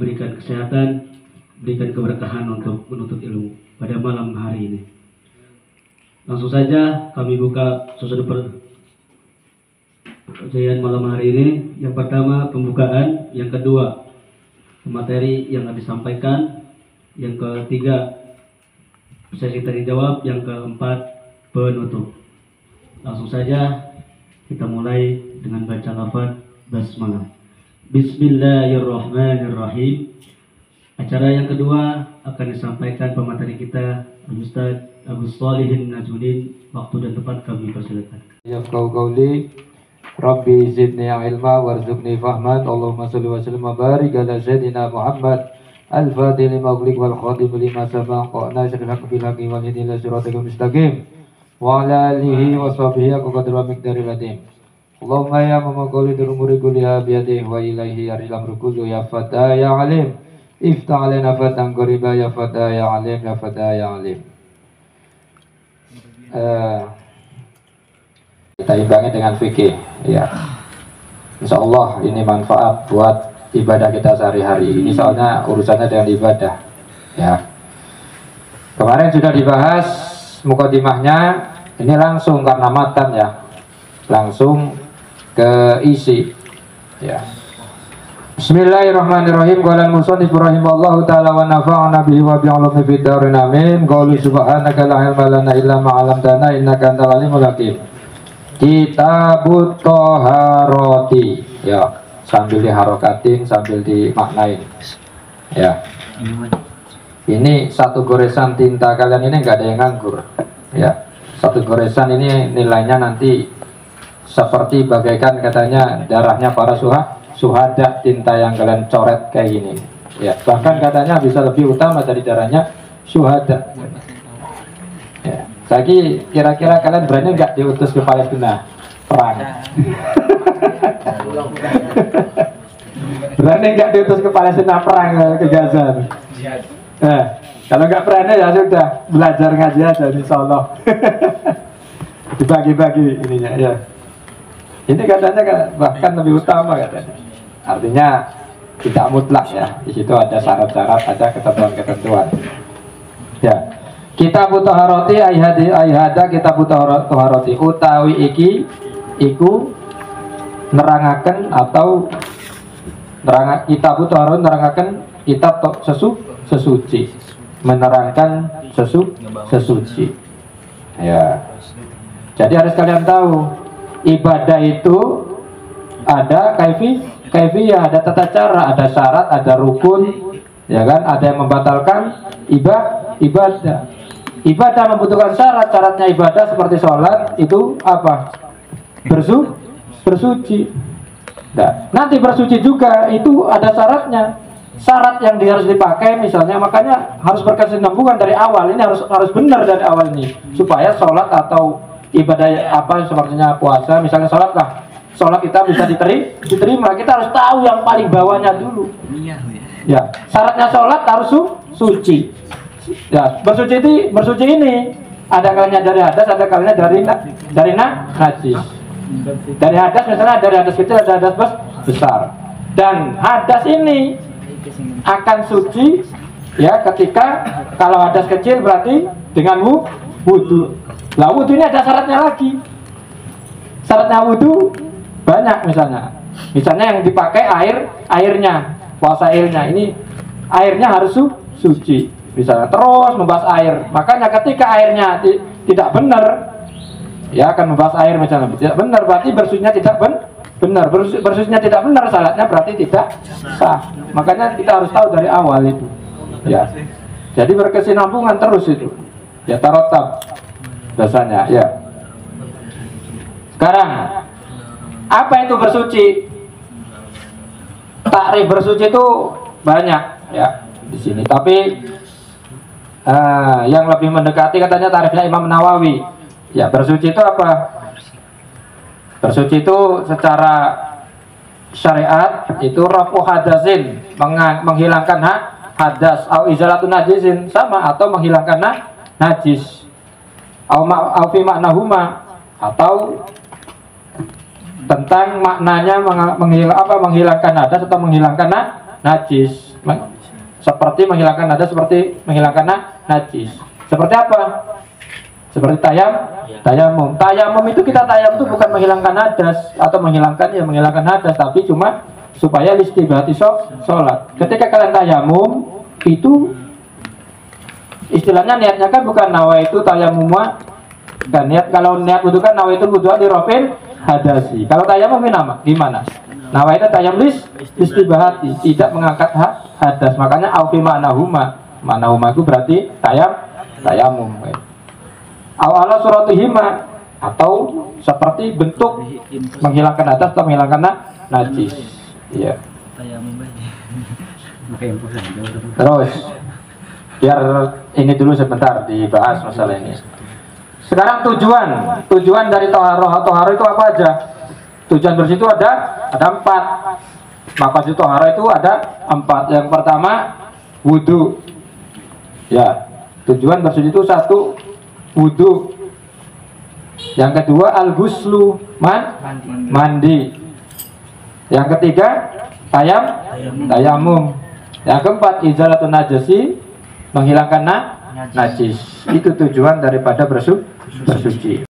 berikan kesehatan, berikan keberkahan untuk menuntut ilmu pada malam hari ini. Langsung saja kami buka suasana percayaan malam hari ini. Yang pertama pembukaan, yang kedua materi yang akan disampaikan, yang ketiga sesi tanya jawab, yang keempat penutup. Langsung saja kita mulai dengan baca lafaz basmalah. Bismillahirrahmanirrahim. Acara yang kedua akan disampaikan pemateri kita Ustaz Abu Shalihin Najmuddin. Waktu dan tempat kami persilakan. Yafqahu qawli Rabbi zidni ilma warzuqni fahman. Allahumma shalli wa sallim wa barik ala sayyidina Muhammad al-fatih lima ughliq wal khatim lima sabaq wa nasril haqqi bil haqqi wal hadi ila siratal mustaqim wa ala alihi wa sahbihi qadra wa miqdaril adim. Allahumma ya mamaqali durumuri kuliha biyadihi wa ilaihi arilam rukulu ya fata ya alim iftah alaina fatan qariba ya fata ya alim ya fata ya alim. Kita imbangi dengan fikih ya. Insya Allah ini manfaat buat ibadah kita sehari-hari. Ini soalnya urusannya dengan ibadah ya. Kemarin sudah dibahas mukadimahnya, ini langsung karena matan ya, langsung ke isi ya. Bismillahirrahmanirrahim. Qala al-musannif rahimallahu ta'ala wa nafa'ana bihi wa bi'ulumi fid darin amin. Qalu subhanaka la ilma lana illa ma 'allamtana innaka antal alimul hakim. Kitabut Thaharati ya, sambil diharokatin sambil dimaknain ya. Ini satu goresan tinta kalian ini nggak ada yang nganggur ya. Satu goresan ini nilainya nanti seperti bagaikan katanya darahnya para suhada, tinta yang kalian coret kayak gini ya. Bahkan katanya bisa lebih utama dari darahnya syuhada ya. Lagi kira-kira kalian berani nggak diutus ke Palestina perang? Berani nggak diutus ke Palestina perang, ke Gaza? Kalau nggak berani ya sudah belajar ngaji aja, insya Allah. Dibagi-bagi ininya ya. Ini katanya bahkan lebih utama katanya. Artinya tidak mutlak ya. Di situ ada syarat-syarat, ada ketentuan-ketentuan. Ya. Kitabut Thaharati ayhada Kitabut Thaharati utawi iki iku nerangaken atau Kitabut Thaharati nerangaken kitab sesuci, menerangkan sesuci. Ya. Jadi harus kalian tahu ibadah itu ada kaifiyah, ada tata cara, ada syarat, ada rukun, ya kan? Ada yang membatalkan ibadah. Ibadah membutuhkan syarat. Syaratnya ibadah seperti sholat itu apa? Bersuci. Nah, nanti bersuci juga itu ada syaratnya. Syarat yang harus dipakai misalnya, makanya harus berkesinambungan dari awal. Ini harus benar dari awal ini supaya sholat atau ibadah apa sepertinya puasa misalnya sholat kita bisa diterima. Kita harus tahu yang paling bawahnya dulu ya. Syaratnya sholat harus suci ya. Bersuci ini ada kalanya dari hadas, ada kalanya dari najis. Dari hadas misalnya, dari hadas kecil, ada hadas besar. Dan hadas ini akan suci ya ketika kalau hadas kecil berarti dengan wudu. Lah wudu ini ada syaratnya lagi. Syaratnya wudu banyak misalnya yang dipakai airnya, puasa airnya ini airnya harus suci misalnya, terus membahas air. Makanya ketika airnya tidak benar ya akan membahas air misalnya tidak benar berarti bersucinya tidak benar. Bersucinya tidak benar salatnya berarti tidak sah. Makanya kita harus tahu dari awal itu ya. Jadi berkesinambungan terus itu ya, tarotab biasanya ya. Sekarang apa itu bersuci? Takrif bersuci itu banyak ya di sini. Tapi yang lebih mendekati katanya tarifnya Imam Nawawi. Ya, bersuci itu apa? Bersuci itu secara syariat itu rafu hadasin, menghilangkan hadas, au izalatun najisin, sama atau menghilangkan najis. Au fi maknahuma, atau tentang maknanya menghilangkan hadas atau menghilangkan najis. seperti menghilangkan hadas, seperti menghilangkan najis. Seperti apa? Seperti tayamum. Tayamum itu kita tayamum itu bukan menghilangkan hadas atau menghilangkan hadas, tapi cuma supaya listibahati sholat. Ketika kalian tayamum itu istilahnya niatnya kan bukan nawaitu tayamumwa, dan niat kalau niat wudu kan nawaitu wudu'a li raf'il hadasi. Kalau tayamum gimana? Nawaitu tayamum listibahati, tidak mengangkat hadas. Makanya aufi ma'nahuma itu berarti tayamum. Awala suratihima, atau seperti bentuk menghilangkan hadas atau menghilangkan najis. Iya. Terus biar ini dulu sebentar dibahas masalah ini. Sekarang tujuan dari toharoh itu apa aja? Tujuan bersih itu ada 4. Maqasid toharoh itu ada 4. Yang pertama wudu. Ya, tujuan bersih itu 1 wudu. Yang kedua al-ghuslu, mandi. Yang ketiga tayamum. Yang keempat izalatun najasi, menghilangkan najis. Itu tujuan daripada bersuci.